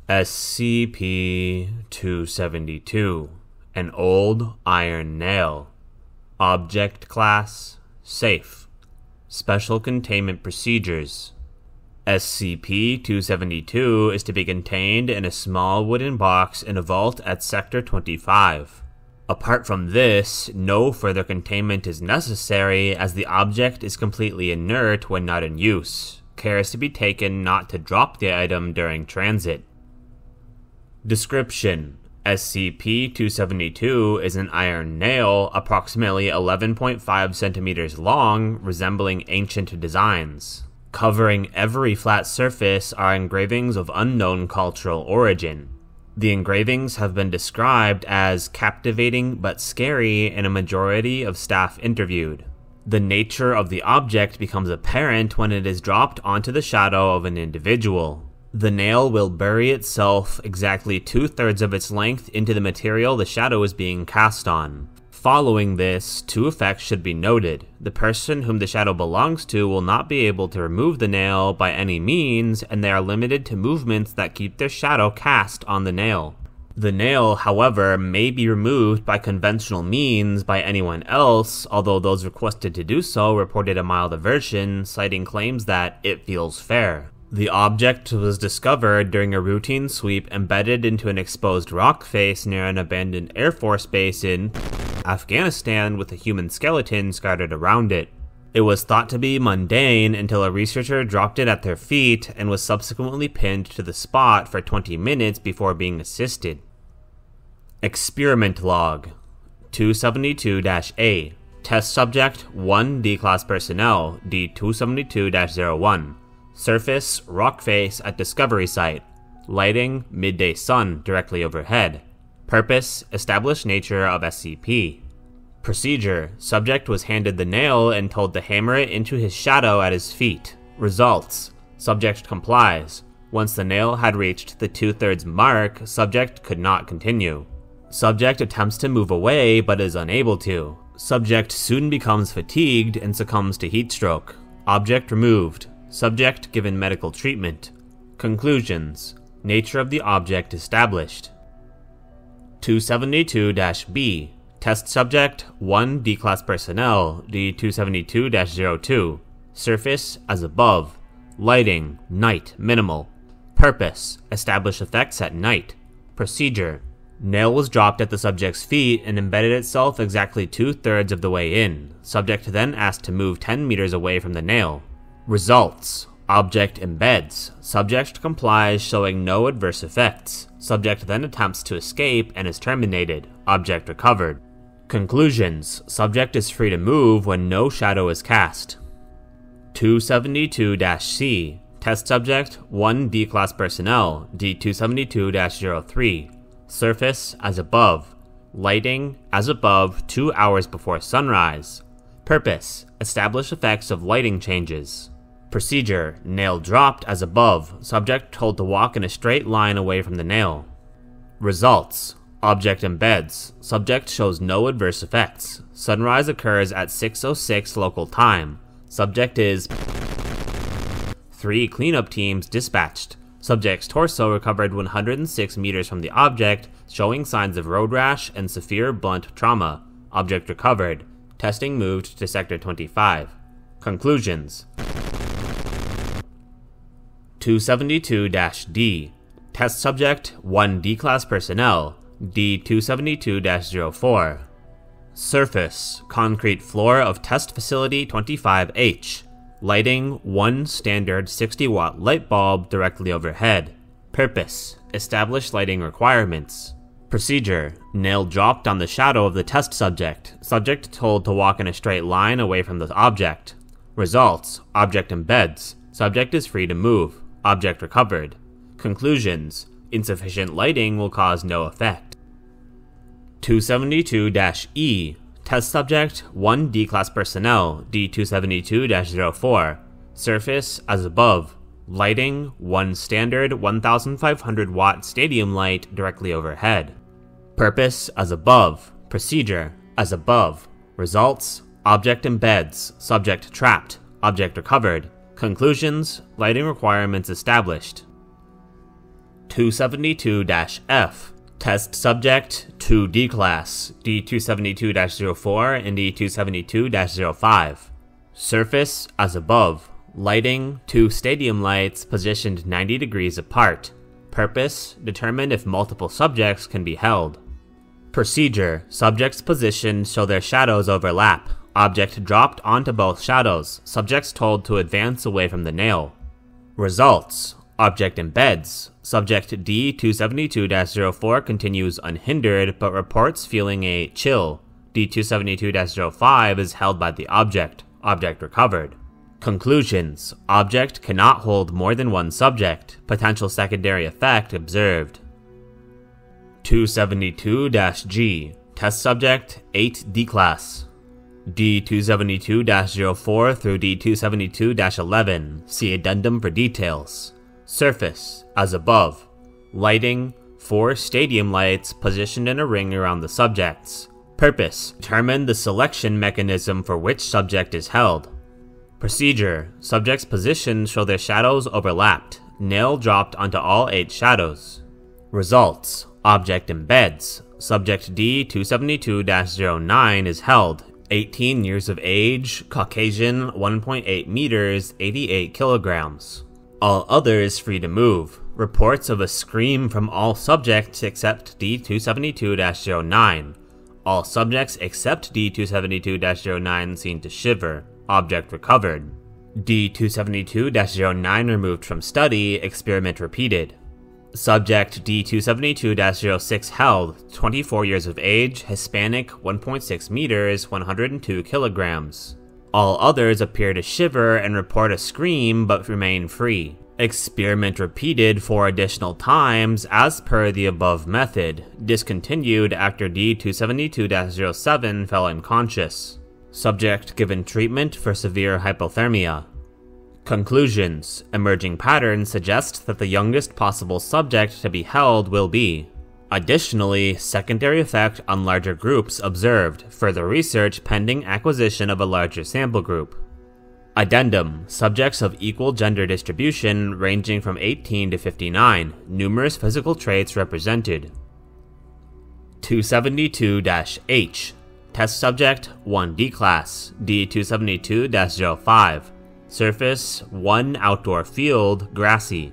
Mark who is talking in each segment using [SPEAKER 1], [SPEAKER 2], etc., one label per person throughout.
[SPEAKER 1] SCP-272, an old iron nail. Object Class: Safe. Special Containment Procedures. SCP-272 is to be contained in a small wooden box in a vault at Sector 25. Apart from this, no further containment is necessary as the object is completely inert when not in use. Care is to be taken not to drop the item during transit. Description: SCP-272 is an iron nail approximately 11.5 centimeters long, resembling ancient designs. Covering every flat surface are engravings of unknown cultural origin. The engravings have been described as captivating but scary in a majority of staff interviewed. The nature of the object becomes apparent when it is dropped onto the shadow of an individual. The nail will bury itself exactly 2/3 of its length into the material the shadow is being cast on. Following this, two effects should be noted. The person whom the shadow belongs to will not be able to remove the nail by any means, and they are limited to movements that keep their shadow cast on the nail. The nail, however, may be removed by conventional means by anyone else, although those requested to do so reported a mild aversion, citing claims that it feels fair. The object was discovered during a routine sweep embedded into an exposed rock face near an abandoned Air Force base in Afghanistan with a human skeleton scattered around it. It was thought to be mundane until a researcher dropped it at their feet and was subsequently pinned to the spot for 20 minutes before being assisted. Experiment Log 272-A Test Subject 1 D-Class Personnel D-272-01 Surface, rock face at Discovery Site. Lighting, midday sun directly overhead. Purpose, establish nature of SCP. Procedure, subject was handed the nail and told to hammer it into his shadow at his feet. Results, subject complies. Once the nail had reached the 2/3 mark, subject could not continue. Subject attempts to move away but is unable to. Subject soon becomes fatigued and succumbs to heat stroke. Object removed. Subject given medical treatment. Conclusions: nature of the object established. 272-B Test Subject 1 D-Class Personnel D-272-02 Surface as above. Lighting, night, minimal. Purpose, establish effects at night. Procedure: nail was dropped at the subject's feet and embedded itself exactly 2/3 of the way in. Subject then asked to move 10 meters away from the nail. Results: object embeds. Subject complies, showing no adverse effects. Subject then attempts to escape and is terminated. Object recovered. Conclusions: subject is free to move when no shadow is cast. 272-C Test Subject 1 D-Class Personnel D-272-03 Surface as above. Lighting as above 2 hours before sunrise. Purpose: establish effects of lighting changes. Procedure: nail dropped as above. Subject told to walk in a straight line away from the nail. Results: object embeds. Subject shows no adverse effects. Sunrise occurs at 6:06 local time. Subject is 3 cleanup teams dispatched. Subject's torso recovered 106 meters from the object, showing signs of road rash and severe blunt trauma. Object recovered. Testing moved to Sector 25. Conclusions: 272-D Test Subject 1 D-Class Personnel D-272-04 Surface, concrete floor of Test Facility 25H. Lighting, 1 standard 60-watt light bulb directly overhead. Purpose: establish lighting requirements. Procedure: nail dropped on the shadow of the test subject. Subject told to walk in a straight line away from the object. Results: object embeds. Subject is free to move. Object recovered. Conclusions: insufficient lighting will cause no effect. 272-E Test Subject 1 D-Class Personnel D-272-04 Surface as above. Lighting, 1 standard 1500 watt stadium light directly overhead. Purpose as above. Procedure as above. Results: object embeds. Subject trapped. Object recovered. Conclusions: lighting requirements established. 272-F. Test Subject 2D Class, D272-04 and D272-05. Surface as above. Lighting, 2 stadium lights positioned 90 degrees apart. Purpose, determine if multiple subjects can be held. Procedure, subjects positioned so their shadows overlap. Object dropped onto both shadows. Subjects told to advance away from the nail. Results, object embeds. Subject D272-04 continues unhindered but reports feeling a chill. D272-05 is held by the object. Object recovered. Conclusions, object cannot hold more than one subject. Potential secondary effect observed. 272-G. Test Subject 8D Class. D272-04 through D272-11. See addendum for details. Surface, as above. Lighting, 4 stadium lights positioned in a ring around the subjects. Purpose, determine the selection mechanism for which subject is held. Procedure, subjects positioned so their shadows overlapped. Nail dropped onto all 8 shadows. Results, object embeds. Subject D272-09 is held. 18 years of age, Caucasian, 1.8 meters, 88 kilograms. All others free to move. Reports of a scream from all subjects except D272-09. All subjects except D272-09 seen to shiver. Object recovered. D272-09 removed from study, experiment repeated. Subject D272-06 held, 24 years of age, Hispanic, 1.6 meters, 102 kilograms. All others appear to shiver and report a scream but remain free. Experiment repeated 4 additional times as per the above method. Discontinued after D272-07 fell unconscious. Subject given treatment for severe hypothermia. Conclusions. Emerging patterns suggest that the youngest possible subject to be held will be. Additionally, secondary effect on larger groups observed. Further research pending acquisition of a larger sample group. Addendum. Subjects of equal gender distribution ranging from 18 to 59. Numerous physical traits represented. 272-H. Test Subject 1D Class, D272-05. Surface 1 outdoor field, grassy.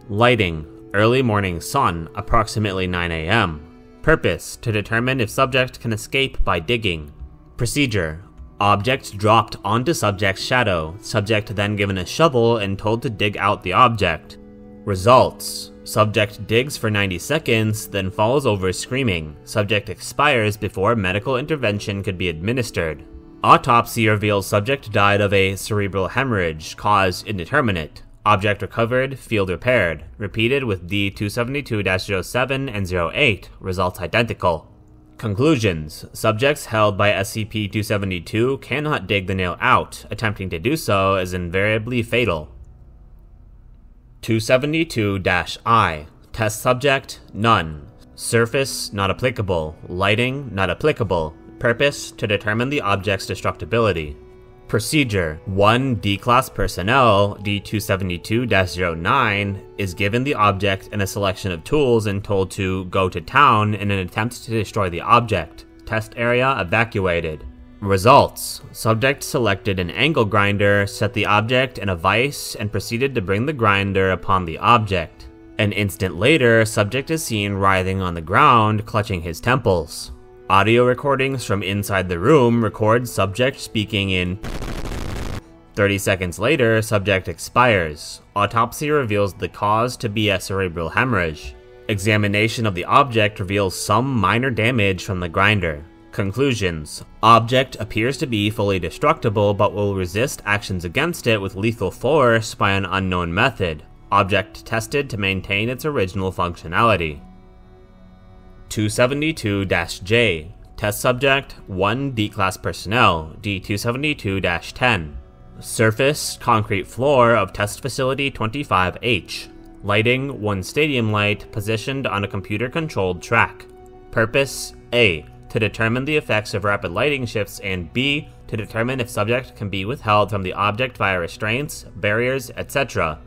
[SPEAKER 1] Lighting, early morning sun, approximately 9 a.m. Purpose, to determine if subject can escape by digging. Procedure, object dropped onto subject's shadow, subject then given a shovel and told to dig out the object. Results, subject digs for 90 seconds, then falls over screaming. Subject expires before medical intervention could be administered. Autopsy reveals subject died of a cerebral hemorrhage, cause indeterminate. Object recovered, field repaired. Repeated with D272-07 and 08, results identical. Conclusions. Subjects held by SCP-272 cannot dig the nail out. Attempting to do so is invariably fatal. 272-I. Test Subject, none. Surface, not applicable. Lighting, not applicable. Purpose, to determine the object's destructibility. Procedure, 1 D-Class personnel, D272-09, is given the object and a selection of tools and told to go to town in an attempt to destroy the object. Test area evacuated. Results, subject selected an angle grinder, set the object in a vise, and proceeded to bring the grinder upon the object. An instant later, subject is seen writhing on the ground, clutching his temples. Audio recordings from inside the room record subject speaking in 30 seconds later, subject expires. Autopsy reveals the cause to be a cerebral hemorrhage. Examination of the object reveals some minor damage from the grinder. Conclusions. Object appears to be fully destructible but will resist actions against it with lethal force by an unknown method. Object tested to maintain its original functionality. 272-J. Test Subject 1 D-Class personnel, D272-10. Surface, concrete floor of Test Facility 25H. Lighting, 1 stadium light positioned on a computer-controlled track. Purpose, A. To determine the effects of rapid lighting shifts, and B. To determine if subject can be withheld from the object via restraints, barriers, etc.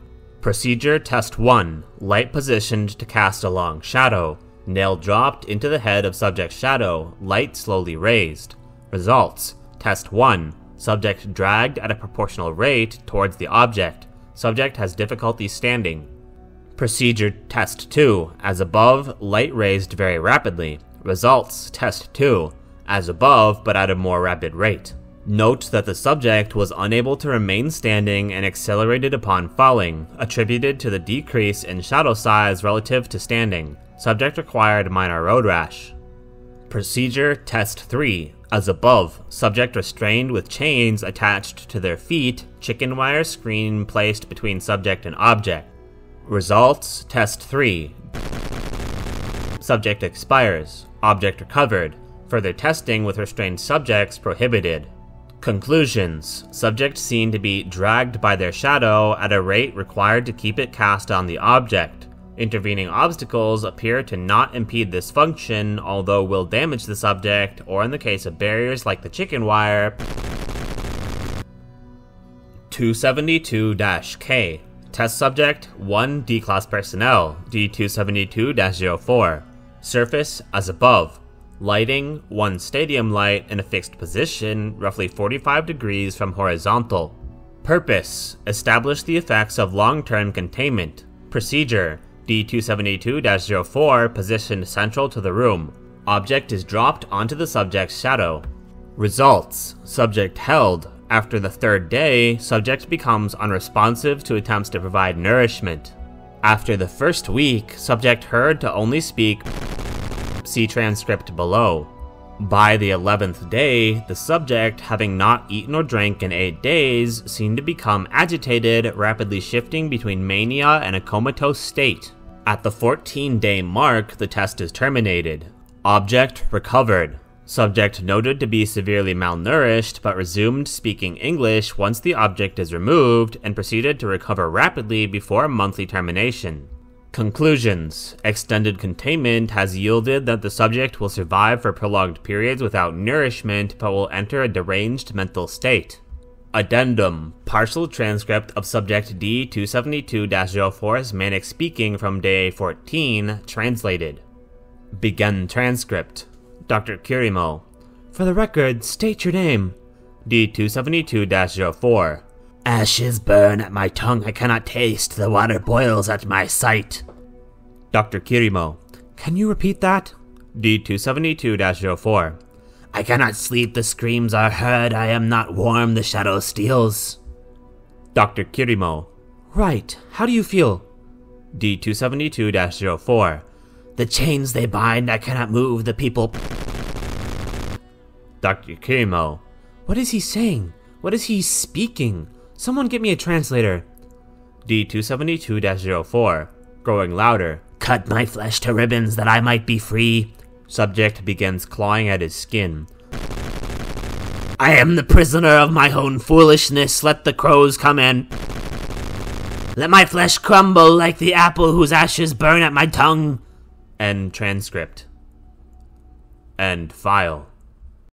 [SPEAKER 1] Procedure Test 1. Light positioned to cast a long shadow. Nail dropped into the head of subject's shadow. Light slowly raised. Results. Test 1. Subject dragged at a proportional rate towards the object. Subject has difficulty standing. Procedure Test 2. As above, light raised very rapidly. Results. Test 2. As above, but at a more rapid rate. Note that the subject was unable to remain standing and accelerated upon falling, attributed to the decrease in shadow size relative to standing. Subject required minor road rash. Procedure Test 3. As above, subject restrained with chains attached to their feet, chicken wire screen placed between subject and object. Results. Test 3. Subject expires. Object recovered. Further testing with restrained subjects prohibited. Conclusions. Subject seen to be dragged by their shadow at a rate required to keep it cast on the object. Intervening obstacles appear to not impede this function, although will damage the subject, or in the case of barriers like the chicken wire. 272-K. Test Subject 1 D-Class Personnel, D272-04. Surface as above. Lighting, 1 stadium light in a fixed position, roughly 45 degrees from horizontal. Purpose: establish the effects of long-term containment. Procedure: D272-04 positioned central to the room. Object is dropped onto the subject's shadow. Results: subject held. After the 3rd day, subject becomes unresponsive to attempts to provide nourishment. After the 1st week, subject heard to only speak. See transcript below. By the 11th day, the subject, having not eaten or drank in 8 days, seemed to become agitated, rapidly shifting between mania and a comatose state. At the 14-day mark, the test is terminated. Object recovered. Subject noted to be severely malnourished, but resumed speaking English once the object is removed, and proceeded to recover rapidly before monthly termination. Conclusions. Extended containment has yielded that the subject will survive for prolonged periods without nourishment, but will enter a deranged mental state. Addendum. Partial transcript of subject D272-04's manic speaking from day 14, translated. Begin transcript. Dr. Kirimo. For the record, state your name. D272-04. Ashes burn at my tongue, I cannot taste, the water boils at my sight. Dr. Kirimo. Can you repeat that? D272-04. I cannot sleep, the screams are heard, I am not warm, the shadow steals. Dr. Kirimo. Right, how do you feel? D272-04. The chains they bind, I cannot move, the people. Dr. Kirimo. What is he saying? What is he speaking? Someone get me a translator. D272-04. Growing louder. Cut my flesh to ribbons that I might be free. Subject begins clawing at his skin. I am the prisoner of my own foolishness. Let the crows come in. Let my flesh crumble like the apple whose ashes burn at my tongue. End transcript. End file.